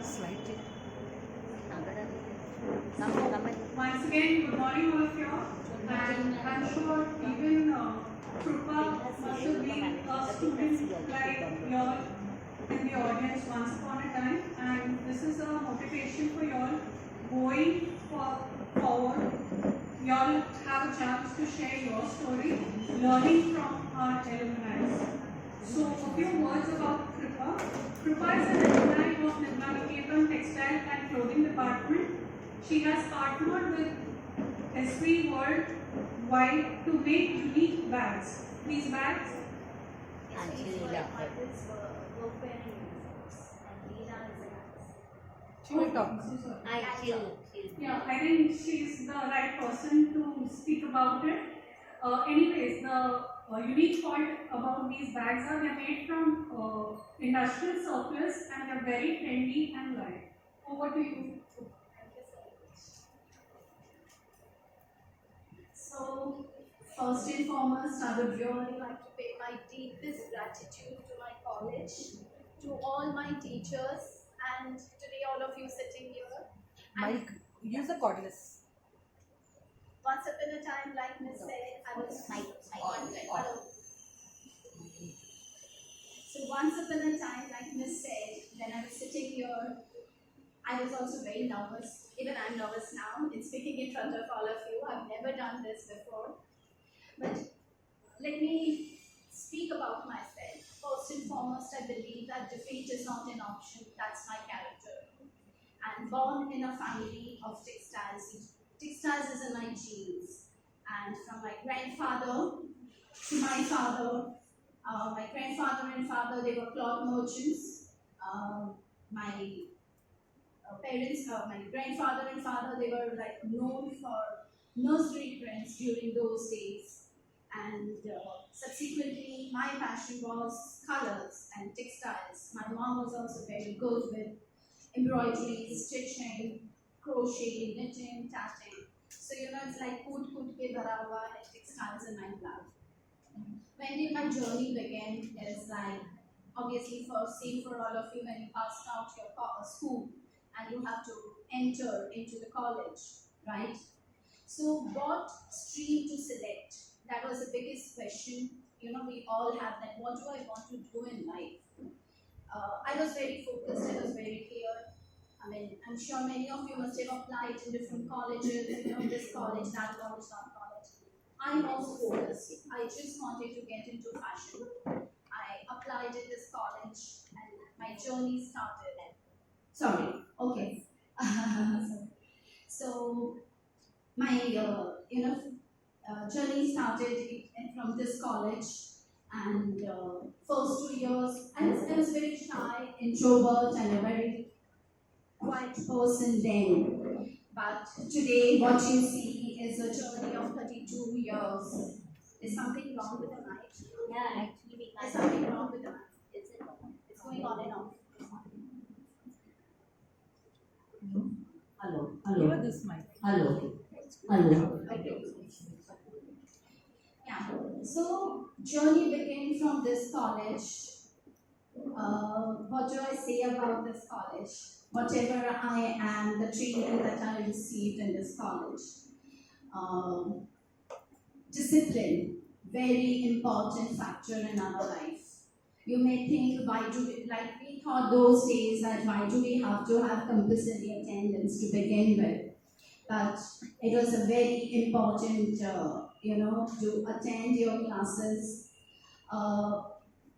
Slightly. Once again, good morning all of you. And I'm sure even Krupa must have been a student like you all in the audience once upon a time. And this is a motivation for you all going forward. You all have a chance to share your story, learning from our alumni. So, a few words about Krupa. Krupa is an alumni of Nirmala Textile and Clothing Department. She has partnered with Esprit World Wide to make unique bags. These bags She will talk. Yeah, I think she's the right person to speak about it. Anyways, the unique point about these bags are they're made from industrial surplus and they're very trendy and light. Over to you. So, first and foremost, I would really like to pay my deepest gratitude to my college, to all my teachers, and today all of you sitting here. Mike, use the cordless. Once upon a time, like Miss said, I was Hello. So once upon a time, like Miss said, when I was sitting here, I was also very nervous. Even I'm nervous now in speaking in front of all of you. I've never done this before. But let me speak about myself. First and foremost, I believe that defeat is not an option. That's my character. I'm born in a family of textiles. Textiles is in my genes. And from my grandfather to my father, my grandfather and father, they were cloth merchants. My parents, my grandfather and father, they were like known for nursery prints during those days. And subsequently, my passion was colors and textiles. My mom was also very good with embroidery, stitching, crochet, knitting, tatting. So it's like food ke bhara hua hai, textiles in my blood. When did my journey begin? Is like obviously same for all of you when you passed out your school and you have to enter into the college, right? So what stream to select? That was the biggest question. We all have that. What do I want to do in life? I was very focused. I was very clear. I mean, I'm sure many of you must have applied in different colleges. This college, that college, that college. I was focused. I just wanted to get into fashion. I applied in this college, and my journey started. Sorry. Okay. So my journey started from this college, and first 2 years I was very shy, introvert, and a very quiet person then. But today, what you see is a journey of 32 years. Is something wrong with the mic? Yeah, actually we Is can't. something wrong with the mic? It's Going on and off. Hello, Give her hello, this mic. hello, hello. Okay. Yeah. So journey began from this college. What do I say about this college? Whatever I am, the training that I received in this college. Discipline, very important factor in our life. You may think, why do we, like we thought those days that why do we have to have compulsory attendance to begin with? But it was a very important, to attend your classes.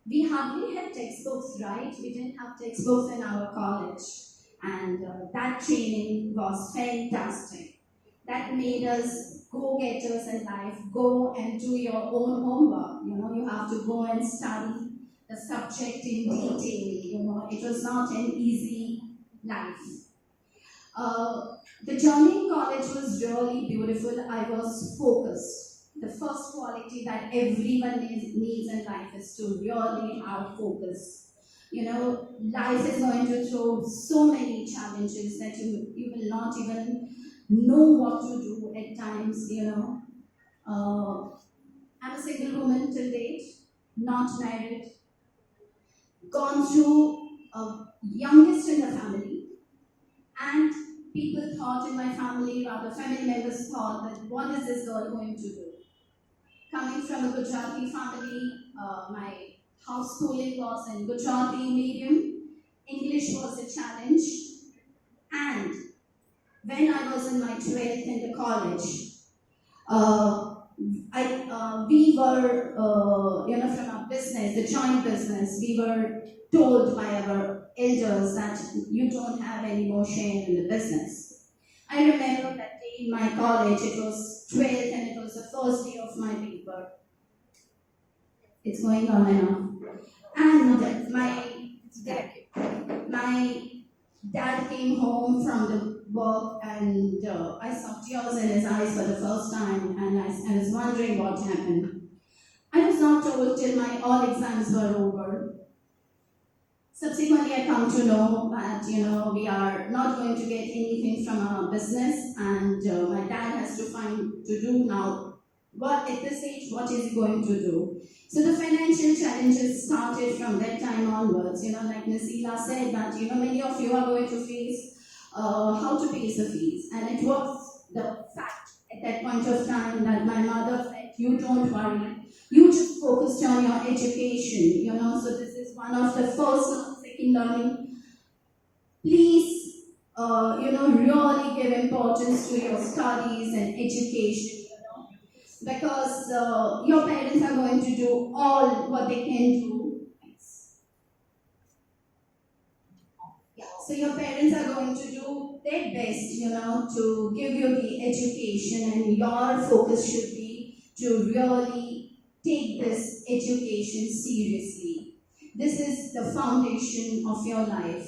We hardly had textbooks, right? We didn't have textbooks in our college. And that training was fantastic. That made us go-getters in life. Go and do your own homework. You have to go and study the subject in detail. It was not an easy life. The journey in college was really beautiful. I was focused. The first quality that everyone needs in life is to really have focus. Life is going to throw so many challenges that you will not even know what to do at times. I'm a single woman till date, not married, gone through youngest in the family. And people thought in my family, rather family members thought that what is this girl going to do? Coming from a Gujarati family, my house schooling was in Gujarati medium. English was a challenge. And when I was in my 12th in the college, we were, from our business, the joint business, we were told by our elders that you don't have any more share in the business. I remember that day in my college, it was 12th and it was the first day of my paper. It's going on and on. And my dad came home from the work and I saw tears in his eyes for the first time and I was wondering what happened. I was not told till my all exams were over. Subsequently, I come to know that, we are not going to get anything from our business and my dad has to find to do now. What at this age, what is he going to do? So the financial challenges started from that time onwards. Like Ms. Ela said that, many of you are going to face how to pay the fees. And it was the fact at that point of time that my mother said, you don't worry. You just focused on your education, so this is one of the first and second learning. Please, really give importance to your studies and education. Because your parents are going to do all what they can do. Yeah. So your parents are going to do their best, to give you the education, and your focus should be to really take this education seriously. This is the foundation of your life.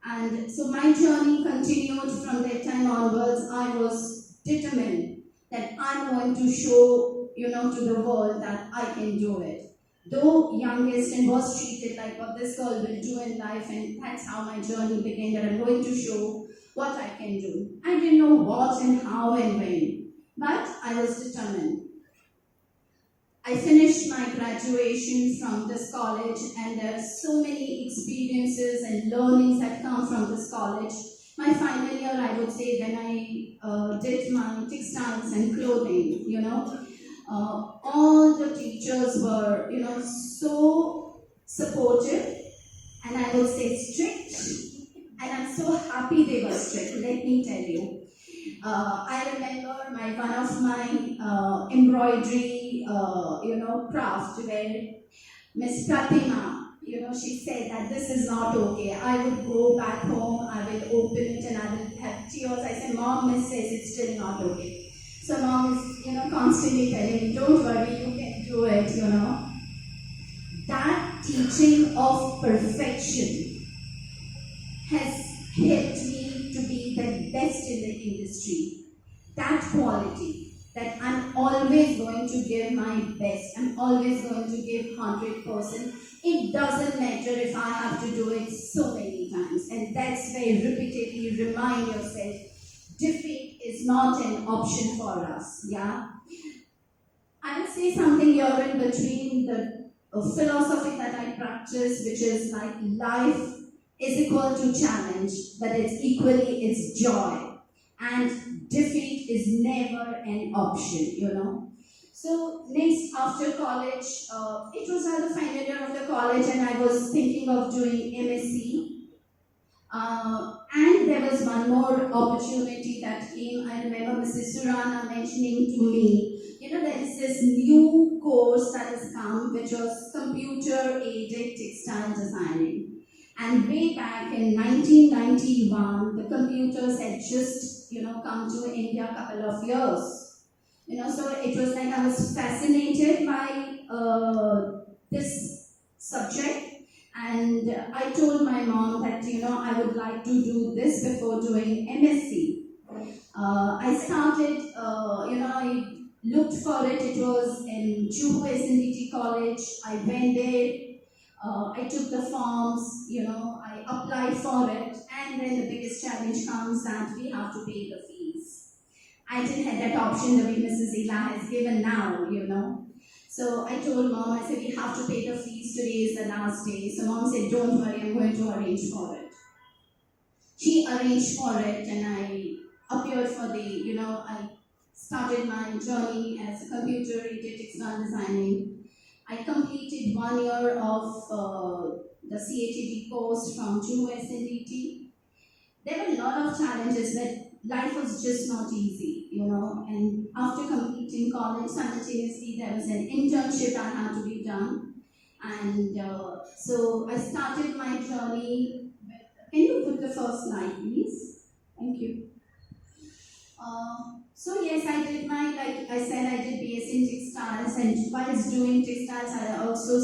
And so my journey continued from that time onwards. I was determined that I'm going to show, to the world that I can do it. Though youngest and was treated like what this girl will do in life, and that's how my journey began, that I'm going to show what I can do. I didn't know what and how and when, but I was determined. I finished my graduation from this college, and there are so many experiences and learnings that come from this college. My final year, I would say, when I did my textiles and clothing, all the teachers were, so supportive, and I would say strict, and I'm so happy they were strict, let me tell you. I remember one of my embroidery, craft where Miss Pratima, she said that this is not okay. I would go back home, I will open it and I will have tears. I said, Mom, Miss says it's still not okay. So Mom is, constantly telling me, don't worry, you can do it, That teaching of perfection has helped me to be the best in the industry. That quality, that I'm always going to give my best, I'm always going to give 100%. It doesn't matter if I have to do it so many times. And that's where repeatedly remind yourself, defeat is not an option for us. Yeah. I will say something here in between the philosophy that I practice, which is like life is equal to challenge, but it's joy. And defeat is never an option, So next, after college, it was at the final year of the college and I was thinking of doing MSc. And there was one more opportunity that came. I remember Mrs. Surana mentioning to me, there is this new course that has come, which was computer-aided textile designing. And way back in 1991, the computers had just, come to India a couple of years. So it was like I was fascinated by this subject, and I told my mom that, I would like to do this before doing MSc. I started, I looked for it. It was in Juhu SNDT College. I went there. I took the forms, I applied for it, and then the biggest challenge comes that we have to pay the fees. I didn't have that option the way Mrs. Ela has given now, So I told Mom, I said, we have to pay the fees, today is the last day. So Mom said, don't worry, I'm going to arrange for it. she arranged for it, and I appeared for I started my journey as a computer-aided textile designing. I completed 1 year of the CATD course from USNDT. There were a lot of challenges, but life was just not easy. And after completing college, simultaneously there was an internship I had to be done. And so I started my journey. Can you put the first slide, please? Thank you. So yes, I did like I said, I did BS in textiles, and whilst doing textiles, I also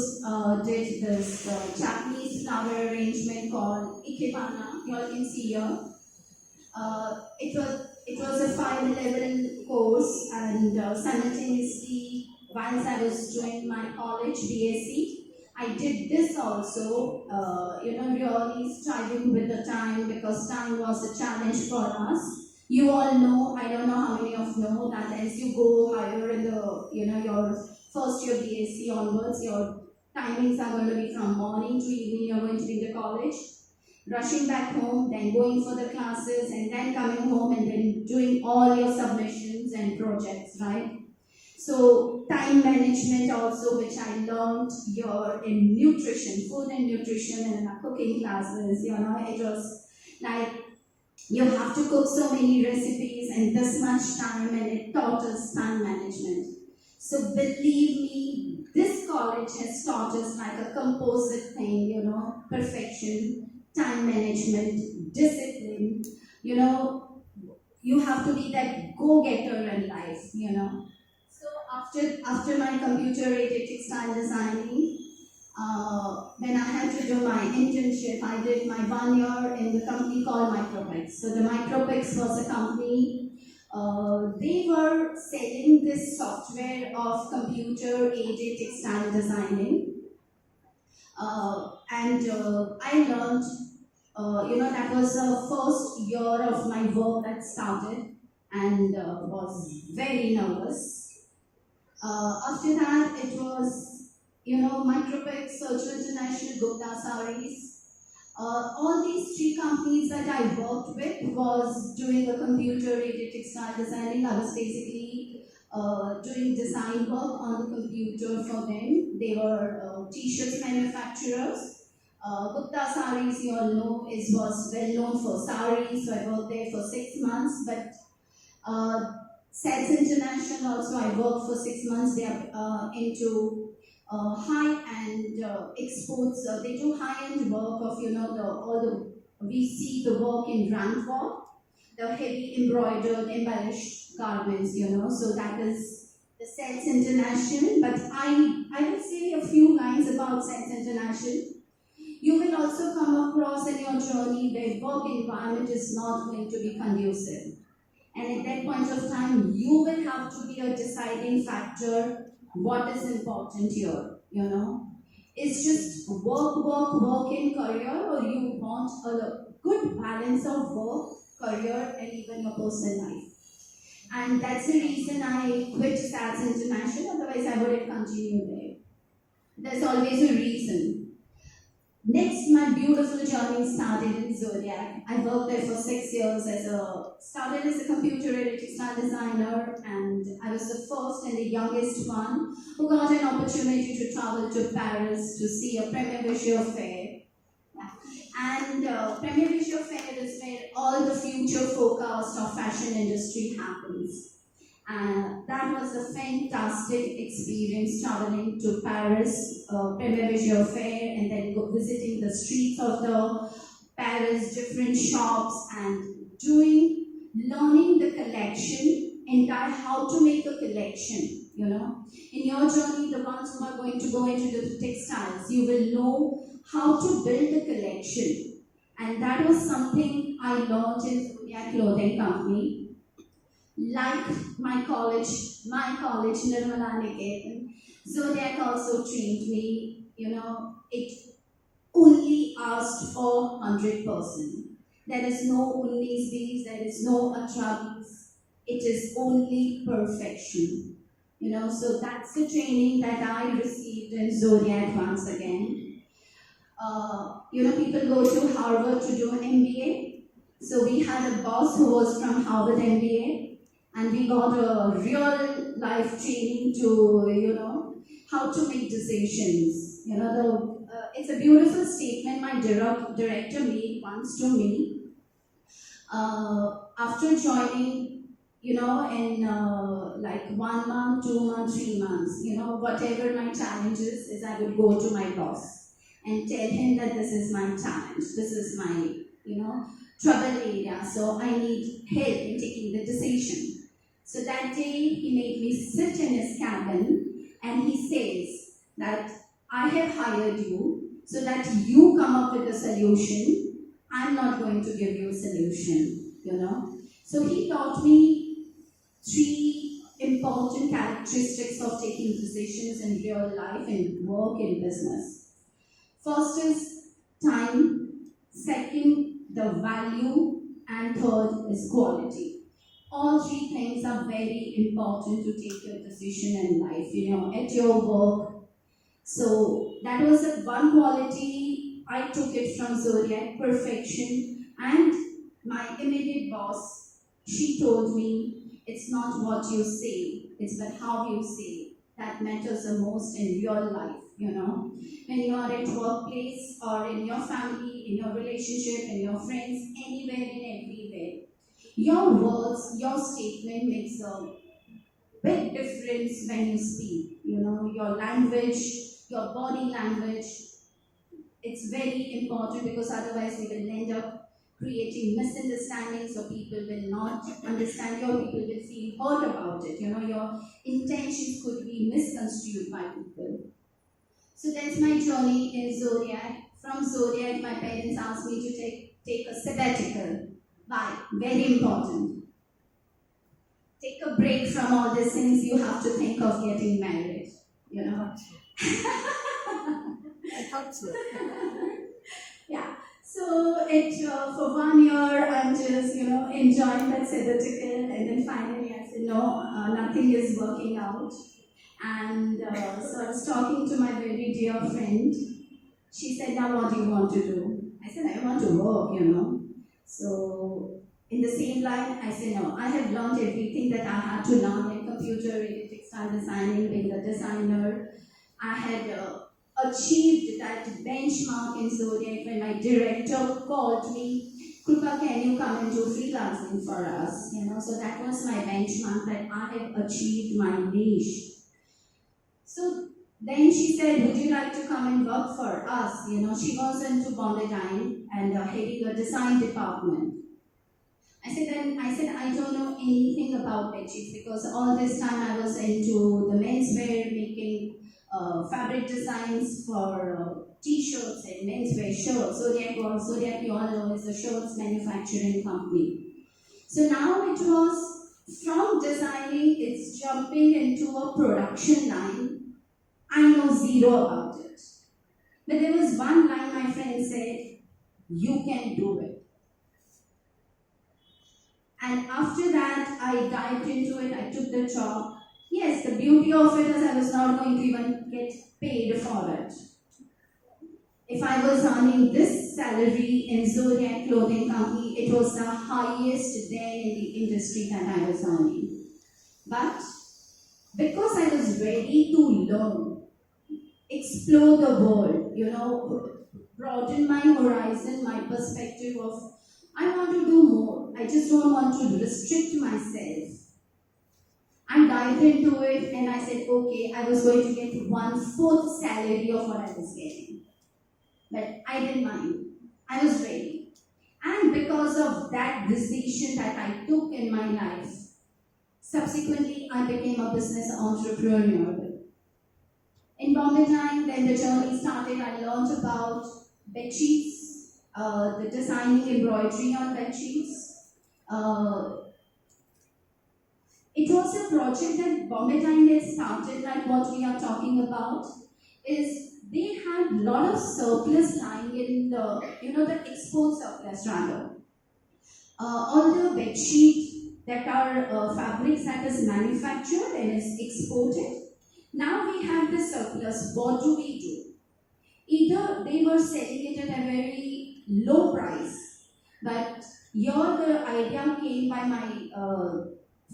did this Japanese flower arrangement called ikebana. You all can see here. It was a 5-level course, and simultaneously, whilst I was doing my college BSc, I did this also. Really striving with the time, because time was a challenge for us. You all know, I don't know how many of you know that as you go higher in your first year BSc onwards, your timings are going to be from morning to evening. You're going to be in the college, rushing back home, then going for the classes, and then coming home and then doing all your submissions and projects, right? So time management also, which I learned here in nutrition, food and nutrition, and in our cooking classes. It was like you have to cook so many recipes and this much time, and it taught us time management. So believe me, this college has taught us like a composite thing, perfection, time management, discipline. You have to be that go-getter in life. So after my computer-aided textile designing, when I had to do my internship, I did my 1 year in the company called Micropix. So the Micropix was a company, they were selling this software of computer-aided textile designing. And I learned, that was the first year of my work that started, and was very nervous. After that, it was Micropix, Search International, Gupta Saris. All these 3 companies that I worked with was doing a computer-aided textile designing. I was basically doing design work on the computer for them. They were t-shirts manufacturers. Gupta Saris, you all know, was well known for saris, so I worked there for 6 months. But Sales International also, I worked for 6 months. They are into high-end exports. They do high-end work of we see the work in ramp work, the heavy embroidered, embellished garments. So that is the Sales International. But I will say a few lines about Sales International. You will also come across in your journey where work environment is not going to be conducive, and at that point of time, you will have to be a deciding factor. What is important here, It's just work in career, or you want a good balance of work, career, and even your personal life. And that's the reason I quit SATS International, otherwise I would have continued there. There's always a reason. Next, my beautiful journey started in Zodiac. I worked there for 6 years started as a computer-aided textile designer, and I was the first and the youngest one who got an opportunity to travel to Paris to see a Premier Visual Fair. And Premier Visual Fair is where all the future forecast of fashion industry happens. That was a fantastic experience, traveling to Paris, Premier Visual Fair, and then visiting the streets of the Paris, different shops, and learning the collection, how to make a collection. In your journey, the ones who are going to go into the textiles, you will know how to build a collection, and that was something I learned in Zodiac Clothing Company. Like my college, Nirmala Niketan, Zodiac also trained me. It only asked for 100%. There is no unnies bees, there is no atrabis. It is only perfection. So that's the training that I received in Zodiac once again. People go to Harvard to do an MBA. So we had a boss who was from Harvard MBA, and we got a real life training to, how to make decisions. It's a beautiful statement my director made once to me after joining, in like 1 month, 2 months, 3 months, whatever my challenge is I would go to my boss and tell him that this is my challenge, this is my, trouble area, so I need help in taking the decision. So that day he made me sit in his cabin and he says that I have hired you so that you come up with a solution. I'm not going to give you a solution, So he taught me 3 important characteristics of taking decisions in real life, in work, in business. First is time, second, the value, and third is quality. All 3 things are very important to take your decision in life, at your work. So that was one quality I took it from Zodiac, perfection. And my immediate boss, she told me, it's not what you say, it's but how you say that matters the most in your life, When you are at workplace or in your family, in your relationship, in your friends, anywhere and everywhere, your words, your statement makes a big difference when you speak. Your language, your body language, it's very important because otherwise we will end up creating misunderstandings, so people will not understand you, or people will feel hurt about it. Your intentions could be misconstrued by people. So that's my journey in Zodiac. From Zodiac, my parents asked me to take a sabbatical. Why? Very important. Take a break from all these things. You have to think of getting married. I thought so. Yeah. So for 1 year, I'm just enjoying that sabbatical, and then finally I said no, nothing is working out. And so I was talking to my very dear friend. She said, now what do you want to do? I said, I want to work, So in the same line, I said, no, I have learned everything that I had to learn in computer, in textile designing, being a designer. I had achieved that benchmark in Zodiac when my director called me, Krupa, can you come and do freelancing for us? So that was my benchmark, that I have achieved my niche. So then she said, would you like to come and work for us? She was into Bombay and heading a design department. I said, I don't know anything about bedsheets because all this time I was into the menswear, making fabric designs for t-shirts and menswear shirts. Zodiac, you all know, is a shirts manufacturing company. So now it was from designing, it's jumping into a production line. I know zero about it. But there was one line my friend said, you can do it. And after that, I dived into it, I took the job. Yes, the beauty of it is I was not going to even get paid for it. If I was earning this salary in Zodiac Clothing Company, it was the highest then in the industry that I was earning. But because I was ready to learn, explore the world, broaden my horizon, my perspective of, I want to do more. I just don't want to restrict myself. I dived into it and I said, okay, I was going to get 1/4 salary of what I was getting. But I didn't mind. I was ready. And because of that decision that I took in my life, subsequently I became a business entrepreneur. In Bombay time, when the journey started, I learned about bedsheets, the designing embroidery on bedsheets. It was a project that Bombay time had started, like what we are talking about, is they had a lot of surplus lying in the export surplus rather. All the bedsheet that are fabrics that is manufactured and is exported. Now we have the surplus. What do we do? Either they were selling it at a very low price, but Here the idea came by my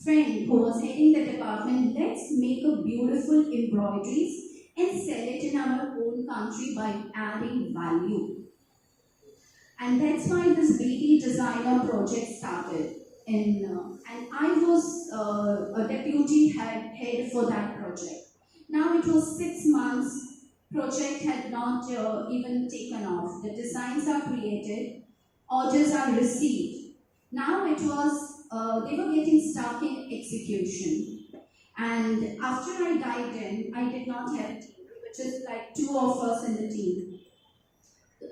friend who was heading the department. Let's make a beautiful embroideries and sell it in our own country by adding value. And that's why this BD designer project started. And I was a deputy head for that project. Now it was 6 months. Project had not even taken off. The designs are created, orders are received. Now it was they were getting stuck in execution. And after I dived in, I did not have a team, which is like two of us in the team.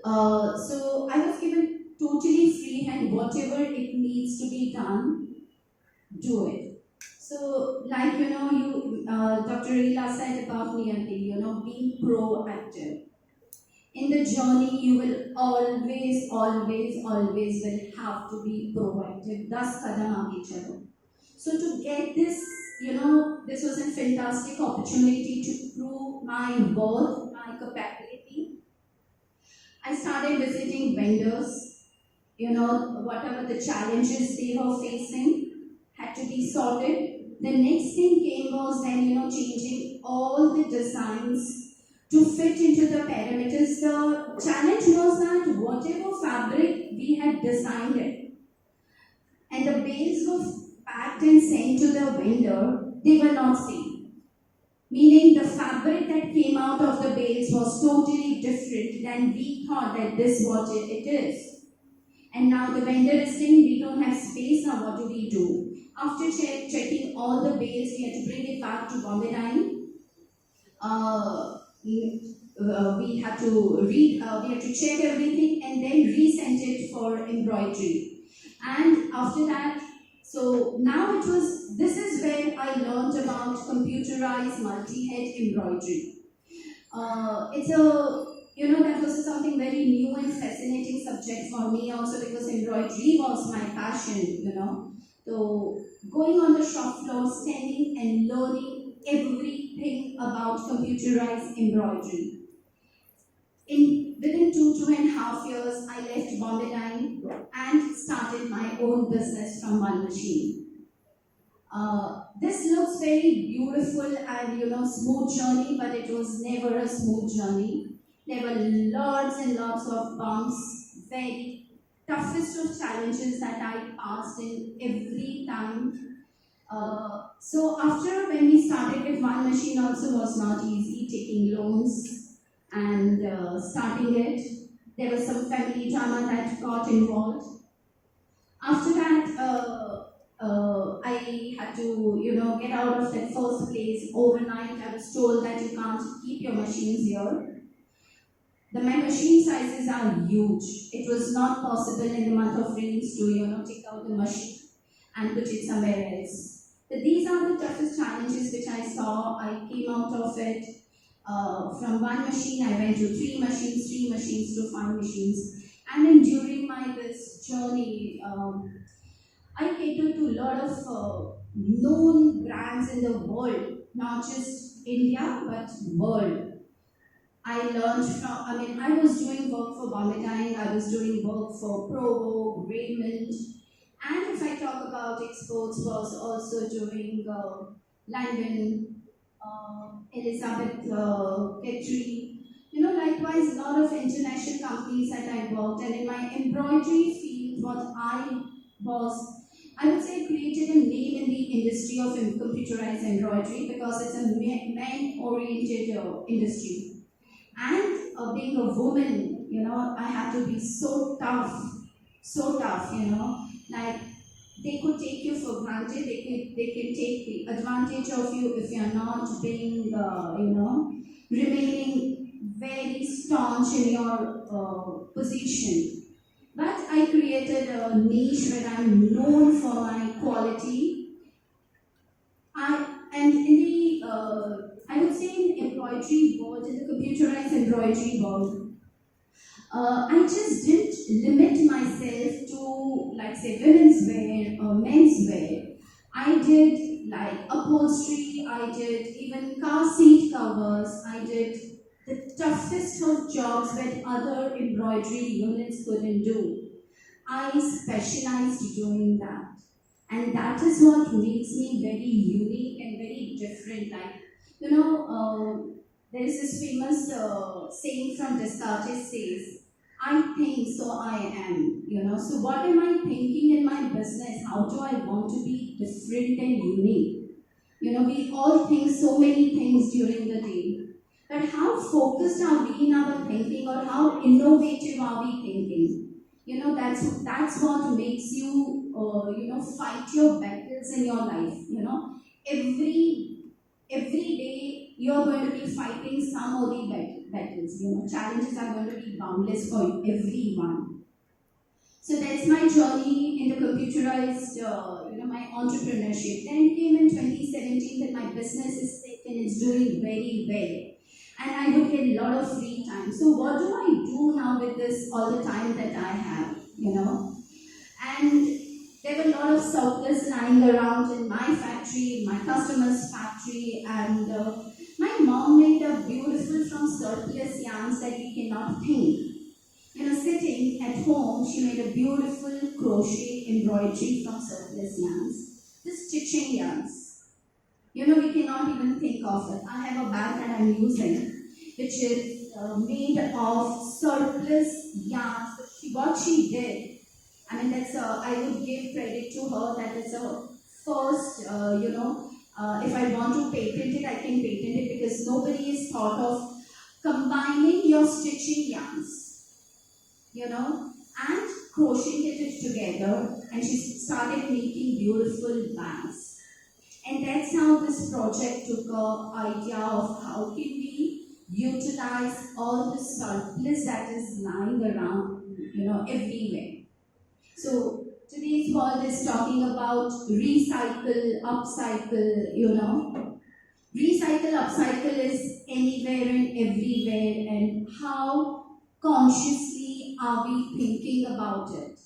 So I was given totally free hand, whatever it needs to be done, do it. So, like Dr. Leela said about Niyanti, being proactive. In the journey, you will always, always, always will have to be proactive. Das kadam aage chalo. So to get this, this was a fantastic opportunity to prove my worth, my capability. I started visiting vendors, whatever the challenges they were facing had to be sorted. The next thing came was then, changing all the designs to fit into the parameters. The challenge was that whatever fabric we had designed it, and the bales were packed and sent to the vendor, they were not same. Meaning the fabric that came out of the bales was totally different than we thought that this what it is. And now the vendor is saying we don't have space, now what do we do? After checking all the bales, we had to bring it back to Bombay Dyeing. We had to check everything and then resend it for embroidery. And after that, so now this is where I learned about computerized multi-head embroidery. That was something very new and fascinating subject for me also because embroidery was my passion, So going on the shop floor, standing and learning everything about computerized embroidery. Within 2.5 years, I left Bombay Dyeing and started my own business from one machine. This looks very beautiful and smooth journey, but it was never a smooth journey. There were lots and lots of bumps, very toughest of challenges that I passed in every time. So after when we started with one machine also was not easy, taking loans and starting it. There was some family drama that got involved. After that, I had to, get out of that first place. Overnight, I was told that you can't keep your machines here. My machine sizes are huge. It was not possible in the month of rains to, take out the machine and put it somewhere else. But these are the toughest challenges which I saw. I came out of it. From one machine, I went to three machines to 5 machines. And then during this journey, I catered to a lot of known brands in the world, not just India, but world. I learned I was doing work for Bombay Dyeing, I was doing work for Provo, Raymond, and if I talk about exports, was also doing London, Elizabeth Ketri. Likewise, a lot of international companies that I worked, and in my embroidery field, what I would say, created a name in the industry of computerized embroidery because it's a man-oriented industry. And being a woman, I had to be so tough, like they could take you for granted, they can take the advantage of you if you're not being, remaining very staunch in your position. But I created a niche where I'm known for my quality. And in the I would say in the embroidery world, in the computerized embroidery world, I just didn't limit myself to, like, say, women's wear or men's wear. I did like upholstery, I did even car seat covers, I did the toughest of jobs that other embroidery units couldn't do. I specialized doing that. And that is what makes me very unique and very different. Like, there is this famous saying from Descartes says, I think, so I am. So what am I thinking in my business? How do I want to be different and unique? We all think so many things during the day. But how focused are we in our thinking, or how innovative are we thinking? That's what makes you, fight your battles in your life. Every day you're going to be fighting some of the battles. Challenges are going to be boundless for everyone. So that's my journey in the computerized, my entrepreneurship. Then it came in 2017 that my business is sick and it's doing very well. And I would get a lot of free time. So what do I do now with this all the time that I have, And there were a lot of surplus lying around in my factory, in my customer's factory, and my mom made a beautiful from surplus yarns that we cannot think. Sitting at home, she made a beautiful crochet embroidery from surplus yarns. The stitching yarns. We cannot even think of it. I have a bag that I'm using, which is made of surplus yarns. What she did, I would give credit to her. That is a first, if I want to patent it, I can patent it, because nobody has thought of combining your stitching yarns, and crocheting it together, and she started making beautiful bags. And that's how this project took an idea of how can we utilize all the surplus that is lying around, everywhere. So today's world is talking about recycle, upcycle, Recycle, upcycle is anywhere and everywhere, and how consciously are we thinking about it?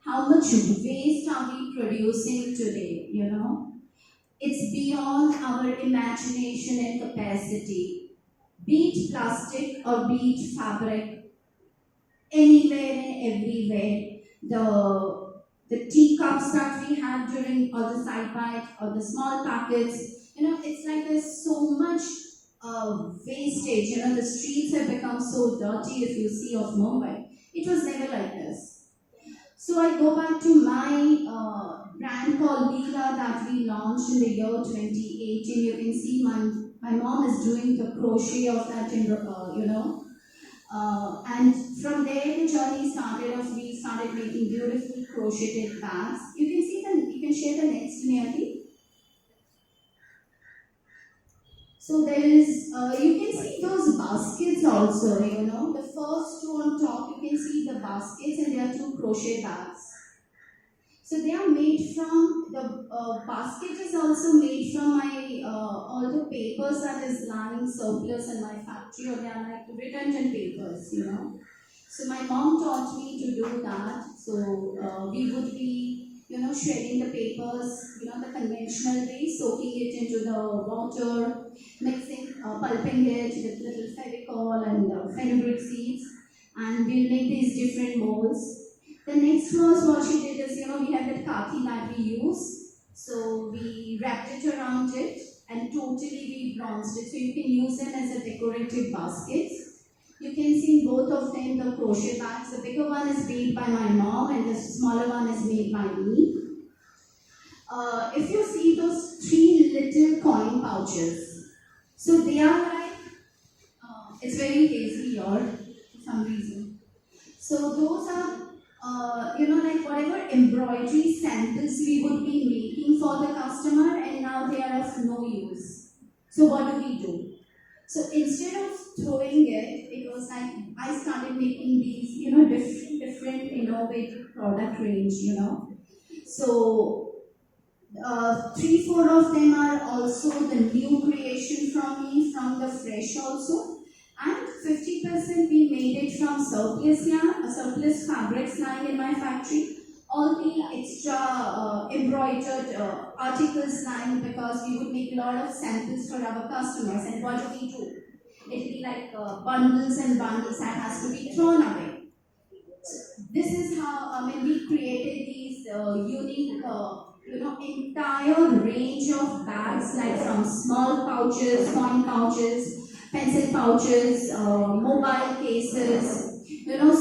How much waste are we producing today, It's beyond our imagination and capacity. Be it plastic or be it fabric, anywhere and everywhere. The teacups that we have during, or the side bite, or the small packets, it's like there's so much wastage. The streets have become so dirty if you see of Mumbai. It was never like this. So I go back to my brand called Leela that we launched in the year 2018. You can see my mom is doing the crochet of that, and from there the journey started. We started making beautiful crocheted bags. You can see them. You can share the next nearly. So there is, you can see those baskets also, the first two on top, you can see the baskets, and there are two crochet bags. So they are made from, the basket is also made from my, all the papers that is lying surplus in my factory, or they are like redundant papers, So my mom taught me to do that. So we would be, shredding the papers, the conventional way, soaking it into the water, mixing, pulping it with little fevicol and fenugreek seeds, and we'll make these different molds. The next was what she did is, we have that khaki that we use, so we wrapped it around it and totally we bronzed it, so you can use them as a decorative baskets. You can see both of them, the crochet bags. The bigger one is made by my mom and the smaller one is made by me. If you see those three little coin pouches, so they are like, it's very hazy here for some reason. So those are, like whatever embroidery samples we would be making for the customer, and now they are of no use. So what do we do? So instead of throwing it, it was like I started making these, different innovative product range, So 3-4 of them are also the new creation from me, from the fresh also, and 50% we made it from surplus yarn, surplus fabrics lying in my factory. All the extra embroidered articles lying, because we would make a lot of samples for our customers. And what do we do? It will be like bundles and bundles that has to be thrown away. this is how, we created these unique, entire range of bags, like from small pouches, coin pouches, pencil pouches, mobile cases,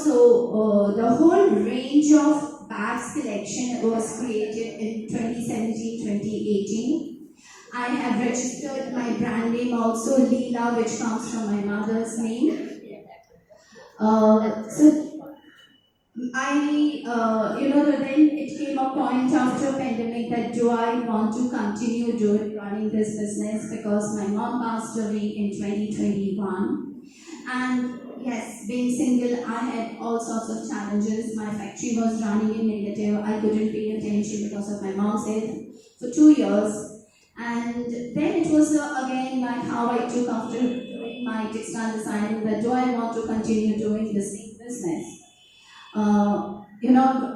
so the whole range of bags collection was created in 2017, 2018. I have registered my brand name also, Leela, which comes from my mother's name. So then it came a point after pandemic that do I want to continue running this business, because my mom passed away in 2021. And yes, being single, I had all sorts of challenges. My factory was running in negative. I couldn't pay attention because of my mom's health for 2 years. And then it was again like how I took after doing my textile design, that do I want to continue doing the same business?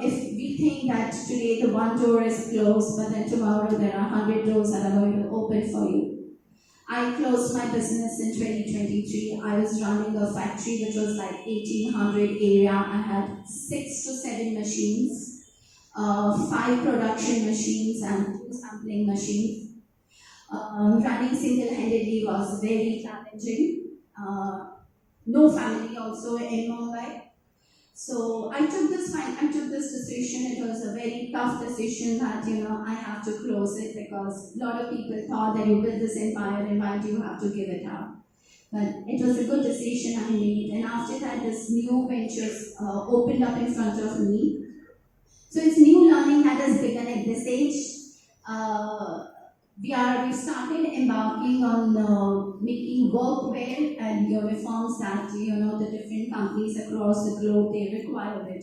If we think that today the one door is closed, but then tomorrow there are 100 doors that are going to open for you. I closed my business in 2023. I was running a factory which was like 1800 area. I had 6 to 7 machines, 5 production machines and 2 sampling machines. Running single-handedly was very challenging. No family also in Mumbai. So I took this decision. It was a very tough decision that I have to close it, because a lot of people thought that you build this empire and why do you have to give it up? But it was a good decision I made, and after that this new ventures opened up in front of me. So it's new learning that has begun at this age. We started embarking on making workwear and uniforms that the different companies across the globe they require it.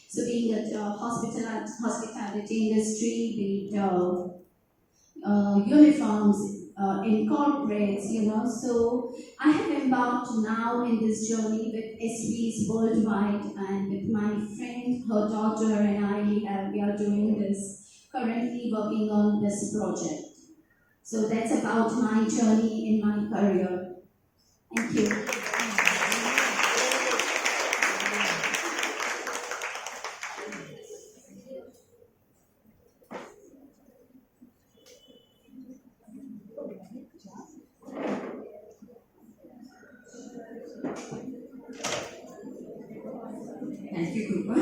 So being at hospitality industry, be it uniforms in corporates. So I have embarked now in this journey with SVs worldwide, and with my friend, her daughter, and we are doing this. Currently working on this project. So that's about my journey in my career. Thank you. Thank you, Krupa.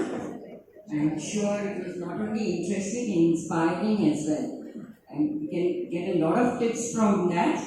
I'm sure it was not only interesting and inspiring as well. And we can get a lot of tips from that.